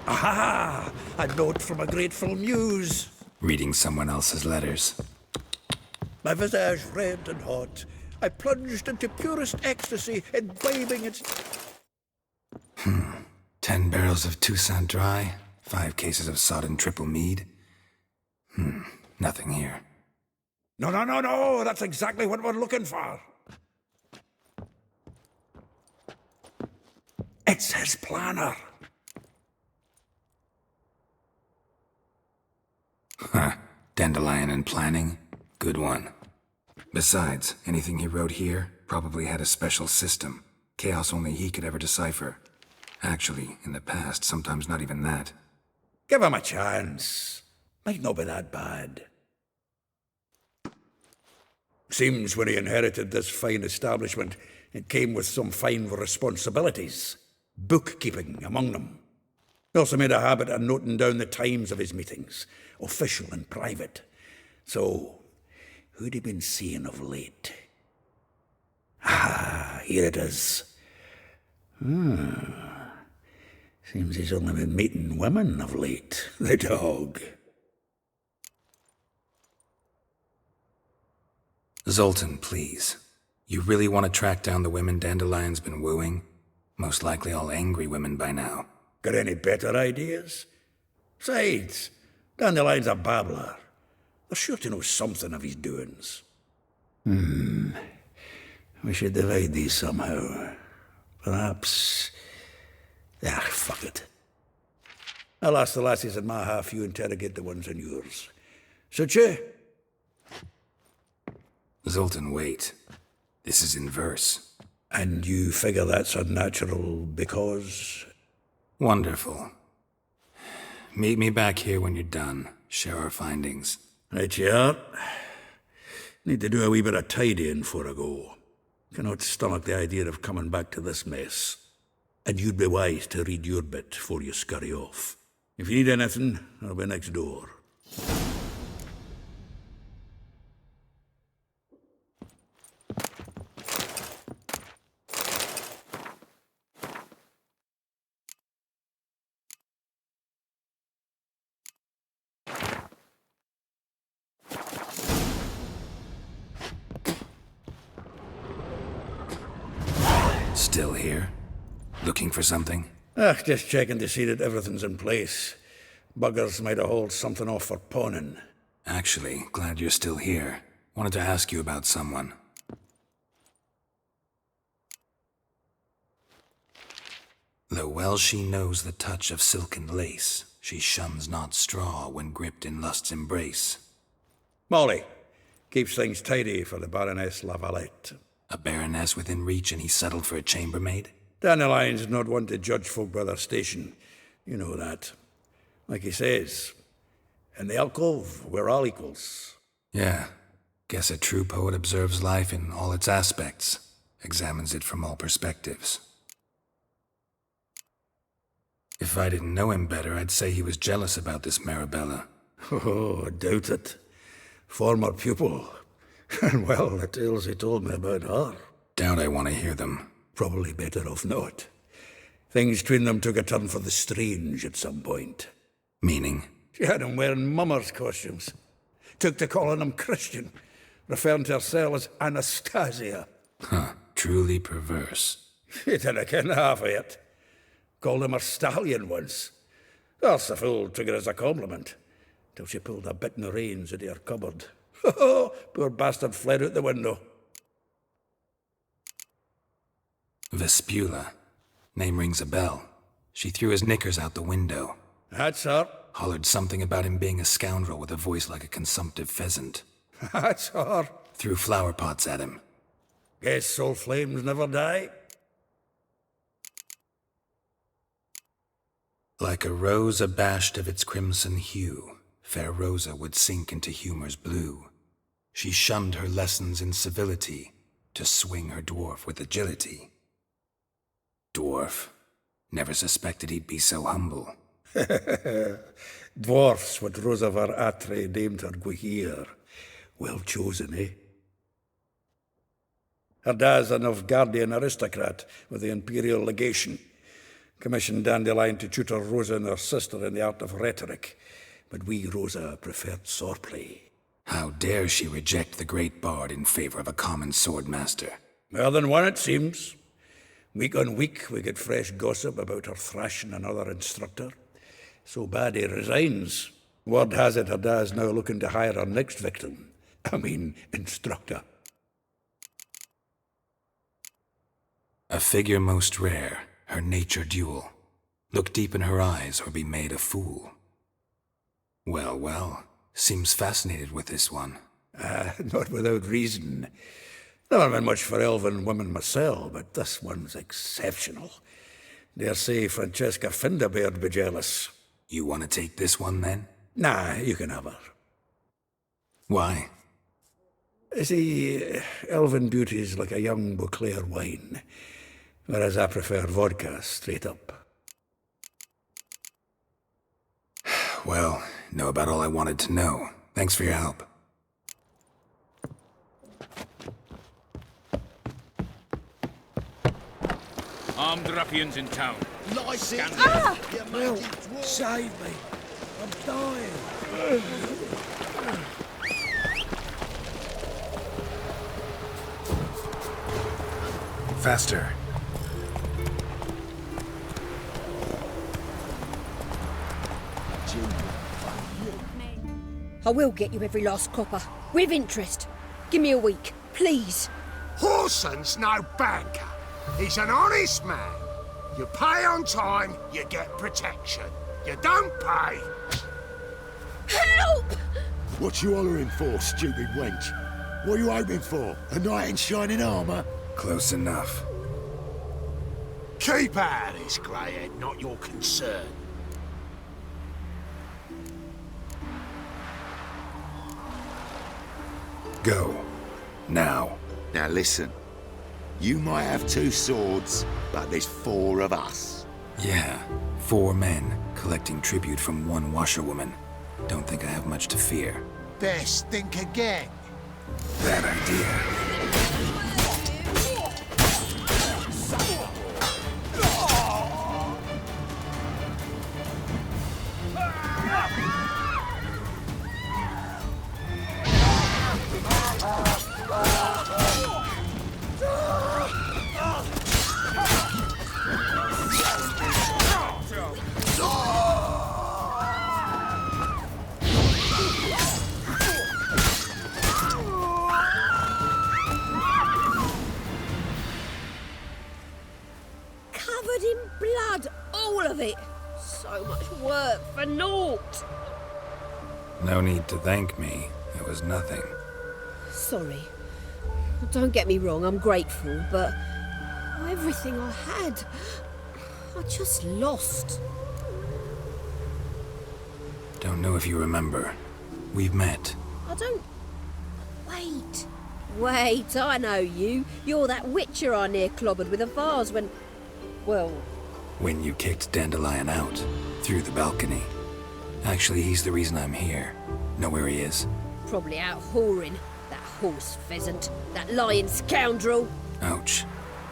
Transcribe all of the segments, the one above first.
Aha! A note from a grateful muse. Reading someone else's letters. My visage red and hot, I plunged into purest ecstasy, imbibing its... 10 barrels of Toussaint Dry, 5 cases of sodden triple mead. Nothing here. No, that's exactly what we're looking for. It's his planner. Dandelion and planning? Good one. Besides, anything he wrote here probably had a special system. Chaos only he could ever decipher. Actually, in the past, sometimes not even that. Give him a chance. Might not be that bad. Seems when he inherited this fine establishment, it came with some fine responsibilities. Bookkeeping among them. He also made a habit of noting down the times of his meetings, official and private. So, who'd he been seeing of late? Ah, here it is. Seems he's only been meeting women of late, the dog. Zoltan, please. You really want to track down the women Dandelion's been wooing? Most likely all angry women by now. Got any better ideas? Besides, Dandelion's a babbler. They're sure to know something of his doings. We should divide these somehow. Perhaps... fuck it. I'll ask the lassies in my half, you interrogate the ones in yours. Suit you? Zoltan, wait. This is in verse. And you figure that's unnatural because... Wonderful. Meet me back here when you're done. Share our findings. Right you are. Need to do a wee bit of tidying before I go. Cannot stomach the idea of coming back to this mess. And you'd be wise to read your bit before you scurry off. If you need anything, I'll be next door. Still here? Looking for something? Just checking to see that everything's in place. Buggers might have hauled something off for pawning. Actually, glad you're still here. Wanted to ask you about someone. Though well she knows the touch of silken lace, she shuns not straw when gripped in lust's embrace. Molly, keeps things tidy for the Baroness Lavalette. A baroness within reach and he settled for a chambermaid? Dandelion's not one to judge folk by their station. You know that. Like he says, in the alcove, we're all equals. Yeah. Guess a true poet observes life in all its aspects, examines it from all perspectives. If I didn't know him better, I'd say he was jealous about this Marabella. Oh, I doubt it. Former pupil. And well, the tales he told me about her. Doubt I want to hear them. Probably better off not. Things between them took a turn for the strange at some point. Meaning? She had him wearing mummers' costumes. Took to calling him Christian, referring to herself as Anastasia. Truly perverse. He didn't ken half of it. Called him her stallion once. That's the fool took it as a compliment, till she pulled a bit in the reins into her cupboard. Poor bastard fled out the window. Vespula. Name rings a bell. She threw his knickers out the window. That's her. Hollered something about him being a scoundrel with a voice like a consumptive pheasant. That's her. Threw flower pots at him. Guess soul flames never die. Like a rose abashed of its crimson hue, fair Rosa would sink into humor's blue. She shunned her lessons in civility to swing her dwarf with agility. Dwarf. Never suspected he'd be so humble. Dwarfs what Rosavar Atre named her Guihir. Well chosen, eh? Her dad's a Novgardian aristocrat with the Imperial Legation. Commissioned Dandelion to tutor Rosa and her sister in the art of rhetoric, but we, Rosa, preferred swordplay. How dare she reject the great bard in favor of a common swordmaster? More than one, it seems. Week on week, we get fresh gossip about her thrashing another instructor. So bad he resigns. Word has it her dad's now looking to hire her next victim. Instructor. A figure most rare, her nature dual. Look deep in her eyes or be made a fool. Well, well, seems fascinated with this one. Not without reason. Never been much for elven women myself, but this one's exceptional. Dare say Francesca Finderbeard be jealous. You want to take this one, then? Nah, you can have her. Why? See, elven beauty's like a young Beauclair wine, whereas I prefer vodka straight up. Well, know about all I wanted to know. Thanks for your help. Armed ruffians in town. Well, save me. I'm dying. Faster. I will get you every last copper, with interest. Give me a week, please. Horson's no banker. He's an honest man. You pay on time, you get protection. You don't pay. Help! What you hollering for, stupid wench? What are you hoping for? A knight in shining armour? Close enough. Keep out of this, greyhead, not your concern. Go. Now. Now listen. You might have 2 swords, but there's 4 of us. Yeah, 4 men collecting tribute from 1 washerwoman. Don't think I have much to fear. Best think again. Bad idea. Covered in blood, all of it. So much work for naught. No need to thank me. It was nothing. Sorry. Don't get me wrong, I'm grateful, but everything I had, I just lost. Don't know if you remember. We've met. I don't... Wait, I know you. You're that witcher I near clobbered with a vase when... Well... When you kicked Dandelion out. Through the balcony. Actually, he's the reason I'm here. Know where he is? Probably out whoring. That horse pheasant. That lying scoundrel. Ouch.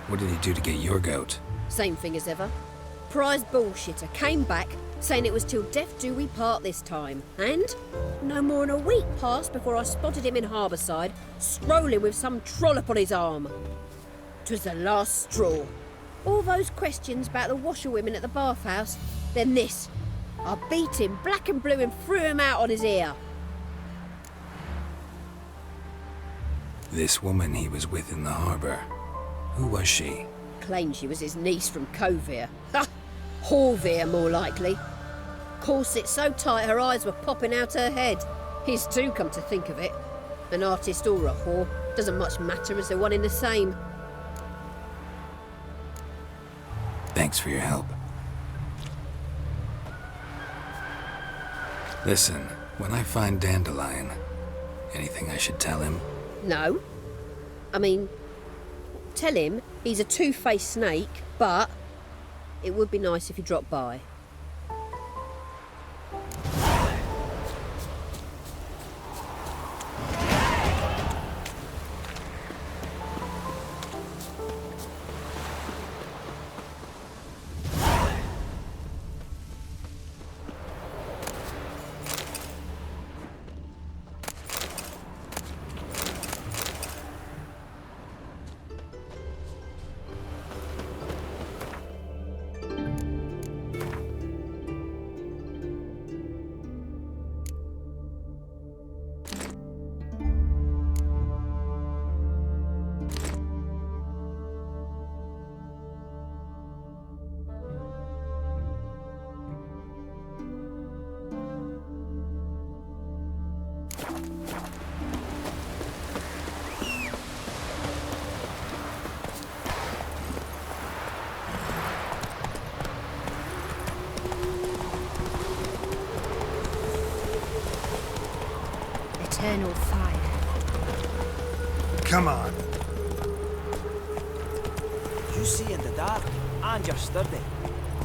What did he do to get your goat? Same thing as ever. Prize bullshitter came back, saying it was till death do we part this time. And no more than a week passed before I spotted him in Harbourside, strolling with some trollop on his arm. 'Twas the last straw. All those questions about the washerwomen at the bathhouse, then this. I beat him black and blue and threw him out on his ear. This woman he was with in the harbour. Who was she? Claimed she was his niece from Kovir. Ha! Horvir, more likely. Corset so tight her eyes were popping out her head. His too, come to think of it. An artist or a whore, doesn't much matter as they're one in the same. Thanks for your help. Listen, when I find Dandelion, anything I should tell him? No. I mean, tell him he's a two-faced snake, but it would be nice if he dropped by. eternal fire. Come on. You see in the dark, and you're sturdy. Make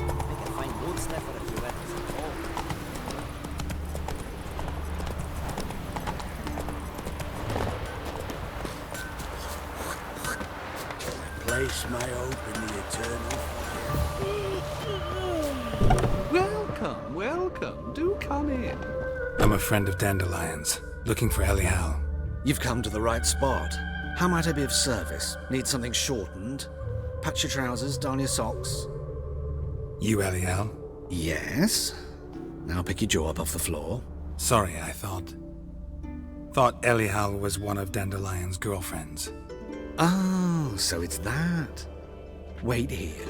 a fine road sniffer if you witness at all. Place may open the eternal Welcome, welcome. Do come in. I'm a friend of Dandelion's, looking for Elial. You've come to the right spot. How might I be of service? Need something shortened? Patch your trousers, darn your socks. You Elial? Yes. Now pick your jaw up off the floor. Sorry, I thought Elial was one of Dandelion's girlfriends. Oh, so it's that. Wait here.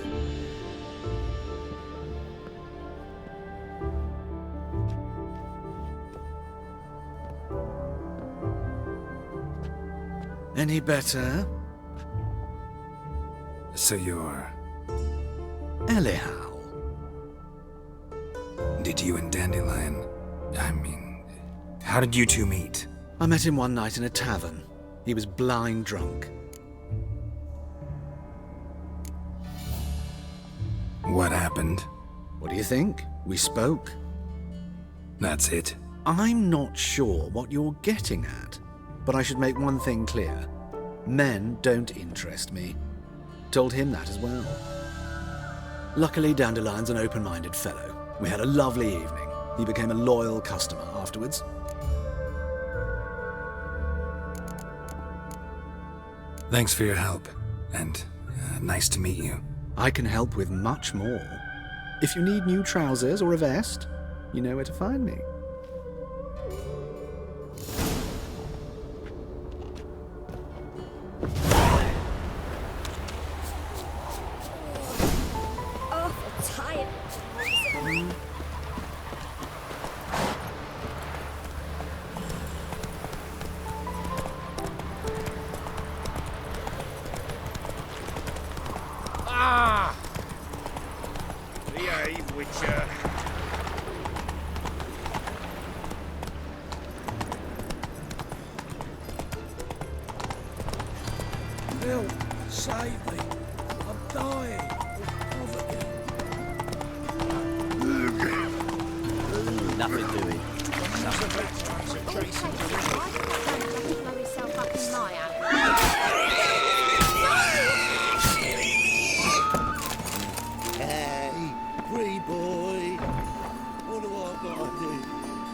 Any better? So you're... Elial. Did you and Dandelion... how did you two meet? I met him one night in a tavern. He was blind drunk. What happened? What do you think? We spoke. That's it. I'm not sure what you're getting at, but I should make one thing clear. Men don't interest me. Told him that as well. Luckily, Dandelion's an open-minded fellow. We had a lovely evening. He became a loyal customer afterwards. Thanks for your help, and nice to meet you. I can help with much more. If you need new trousers or a vest, you know where to find me. Awful tired. Behave, Witcher. Help! Save me! I'm dying of poverty. Nothing doing. Hey, free boy! What do I gotta do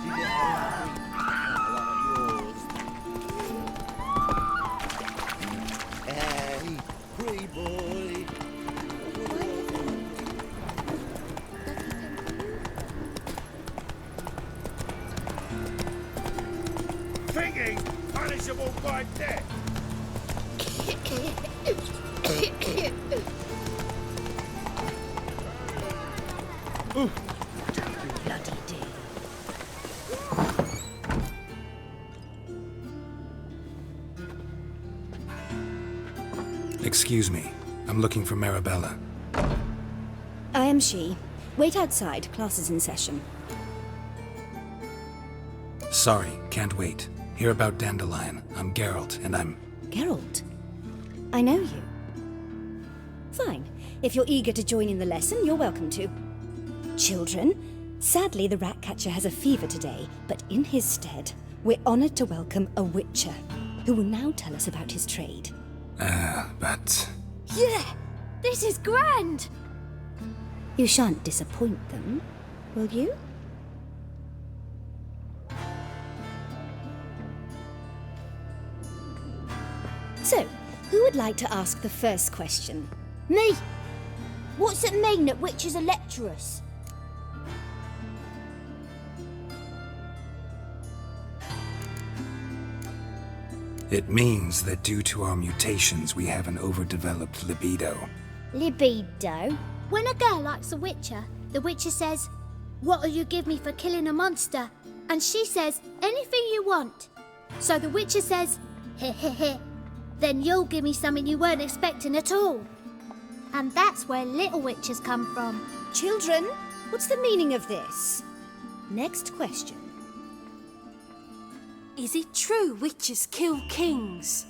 to get a free like yours? Hey, free boy! Thinking punishable by death. Bloody dear. Excuse me. I'm looking for Marabella. I am she. Wait outside. Class is in session. Sorry, can't wait. Hear about Dandelion. I'm Geralt, and I'm... Geralt? I know you. Fine. If you're eager to join in the lesson, you're welcome to. Children, sadly the Ratcatcher has a fever today, but in his stead, we're honoured to welcome a Witcher, who will now tell us about his trade. but... Yeah! This is grand! You shan't disappoint them, will you? So, who would like to ask the first question? Me! What's it mean that witches are lecturers? It means that due to our mutations, we have an overdeveloped libido. Libido? When a girl likes a witcher, the witcher says, "What'll you give me for killing a monster?" And she says, "Anything you want." So the witcher says, "Heh heh heh. Then you'll give me something you weren't expecting at all." And that's where little witches come from. Children, what's the meaning of this? Next question. Is it true witches kill kings?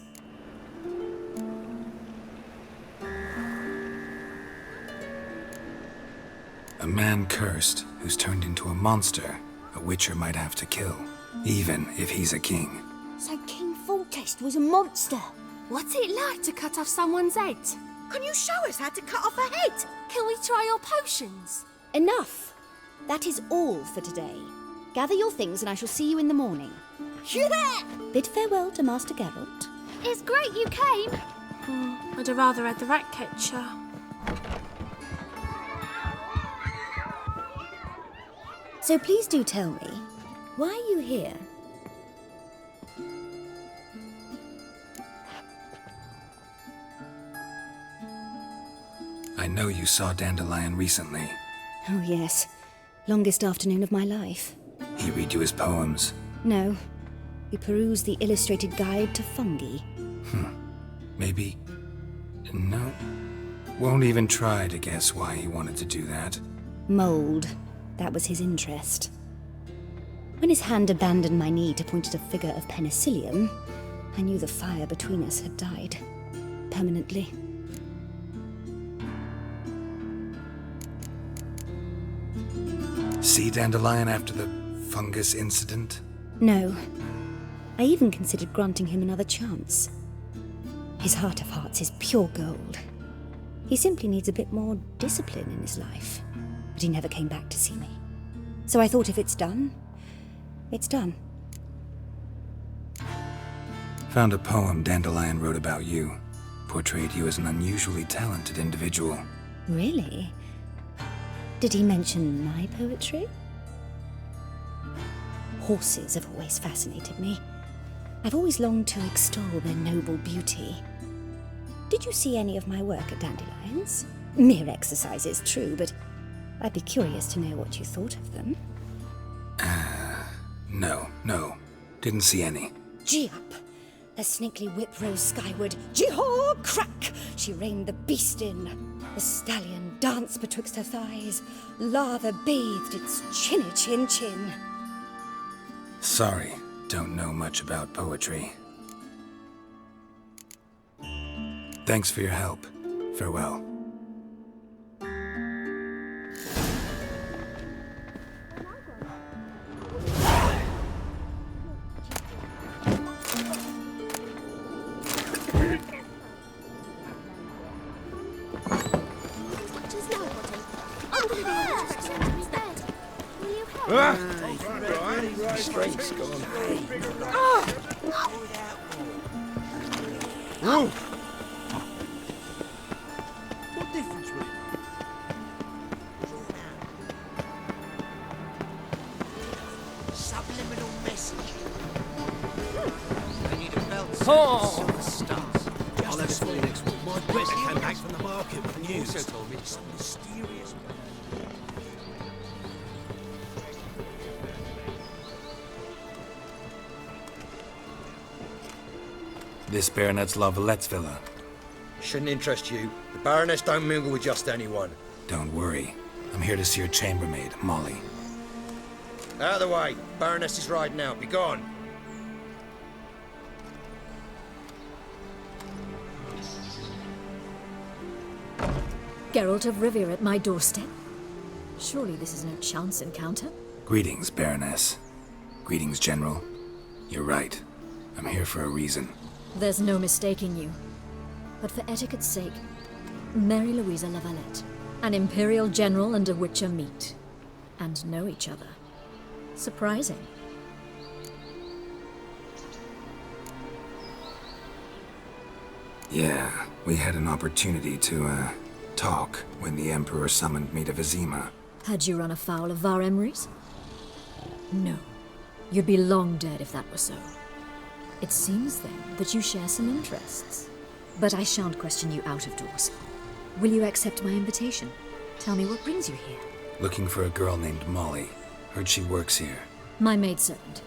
A man cursed who's turned into a monster a witcher might have to kill, even if he's a king. So King Foltest was a monster. What's it like to cut off someone's head? Can you show us how to cut off a head? Can we try your potions? Enough. That is all for today. Gather your things and I shall see you in the morning. Yeah! Bid farewell to Master Geralt. It's great you came. I'd have rather had the rat catcher. So please do tell me, why are you here? I know you saw Dandelion recently. Oh yes, longest afternoon of my life. He read you his poems. No, we perused the illustrated guide to fungi. Maybe... No. Won't even try to guess why he wanted to do that. Mould. That was his interest. When his hand abandoned my knee to point at a figure of penicillium, I knew the fire between us had died. Permanently. See Dandelion after the fungus incident? No. I even considered granting him another chance. His heart of hearts is pure gold. He simply needs a bit more discipline in his life. But he never came back to see me. So I thought if it's done, it's done. Found a poem Dandelion wrote about you. Portrayed you as an unusually talented individual. Really? Did he mention my poetry? Horses have always fascinated me. I've always longed to extol their noble beauty. Did you see any of my work at Dandelion's? Mere exercises, true, but I'd be curious to know what you thought of them. No. Didn't see any. Gee up! The snakely whip rose skyward. Gee-haw! Crack! She reined the beast in. The stallion danced betwixt her thighs. Lava bathed its chinny chin. Sorry, don't know much about poetry. Thanks for your help. Farewell. Strength's gone. What difference will it make? Subliminal message. I need a belt. Oh! I'll have it for you next week. My Brett came back from the market with news. Also told me some mysterious... This Baronet's La Vallette's villa. Shouldn't interest you. The Baroness don't mingle with just anyone. Don't worry. I'm here to see your chambermaid, Molly. Out of the way. Baroness is riding out. Be gone. Geralt of Rivia at my doorstep? Surely this is no chance encounter? Greetings, Baroness. Greetings, General. You're right. I'm here for a reason. There's no mistaking you. But for etiquette's sake, Mary Louisa La Valette, an Imperial General and a Witcher meet. And know each other. Surprising. Yeah, we had an opportunity to, talk when the Emperor summoned me to Vizima. Had you run afoul of Var Emrys? No. You'd be long dead if that were so. It seems, then, that you share some interests. But I shan't question you out of doors. Will you accept my invitation? Tell me what brings you here. Looking for a girl named Molly. Heard she works here. My maidservant.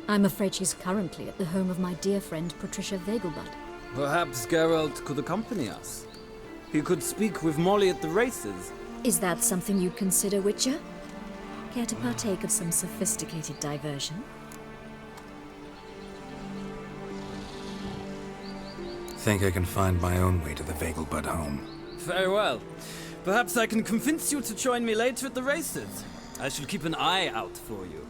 I'm afraid she's currently at the home of my dear friend Patricia Vegelbud. Perhaps Geralt could accompany us. He could speak with Molly at the races. Is that something you'd consider, Witcher? Care to partake of some sophisticated diversion? think I can find my own way to the Vagelbud home. Very well. Perhaps I can convince you to join me later at the races. I shall keep an eye out for you.